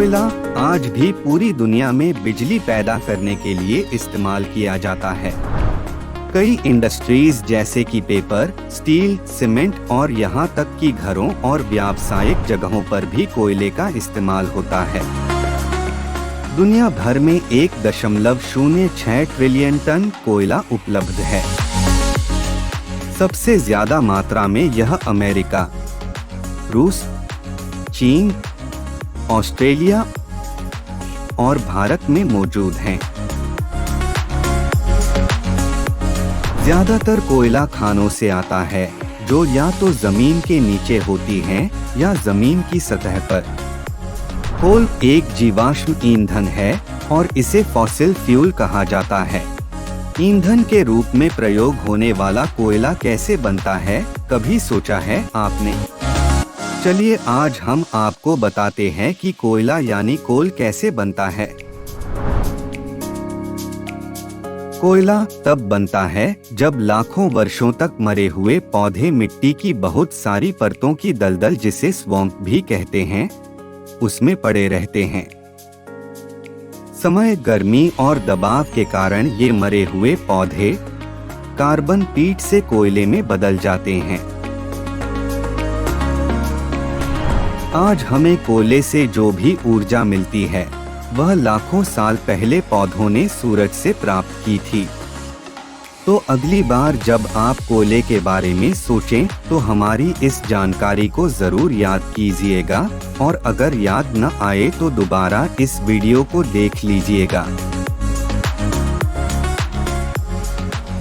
कोयला आज भी पूरी दुनिया में बिजली पैदा करने के लिए इस्तेमाल किया जाता है। कई इंडस्ट्रीज जैसे कि पेपर, स्टील, सीमेंट और यहाँ तक कि घरों और व्यावसायिक जगहों पर भी कोयले का इस्तेमाल होता है। दुनिया भर में 1.06 ट्रिलियन टन कोयला उपलब्ध है। सबसे ज्यादा मात्रा में यह अमेरिका, रूस, चीन, ऑस्ट्रेलिया और भारत में मौजूद हैं। ज्यादातर कोयला खानों से आता है, जो या तो जमीन के नीचे होती हैं या जमीन की सतह पर। कोल एक जीवाश्म ईंधन है और इसे फॉसिल फ्यूल कहा जाता है। ईंधन के रूप में प्रयोग होने वाला कोयला कैसे बनता है, कभी सोचा है आपने? चलिए आज हम आपको बताते हैं कि कोयला यानी कोल कैसे बनता है। कोयला तब बनता है जब लाखों वर्षों तक मरे हुए पौधे मिट्टी की बहुत सारी परतों की दलदल, जिसे स्वैम्प भी कहते हैं, उसमें पड़े रहते हैं। समय, गर्मी और दबाव के कारण ये मरे हुए पौधे कार्बन पीट से कोयले में बदल जाते हैं। आज हमें कोयले से जो भी ऊर्जा मिलती है, वह लाखों साल पहले पौधों ने सूरज से प्राप्त की थी। तो अगली बार जब आप कोयले के बारे में सोचें तो हमारी इस जानकारी को जरूर याद कीजिएगा, और अगर याद न आए तो दोबारा इस वीडियो को देख लीजिएगा।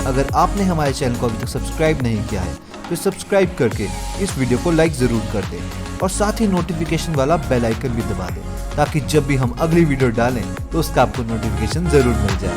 अगर आपने हमारे चैनल को अभी तक सब्सक्राइब नहीं किया है तो सब्सक्राइब करके इस वीडियो को लाइक जरूर कर दें और साथ ही नोटिफिकेशन वाला बेल आइकन भी दबा दें, ताकि जब भी हम अगली वीडियो डालें तो उसका आपको नोटिफिकेशन जरूर मिल जाए।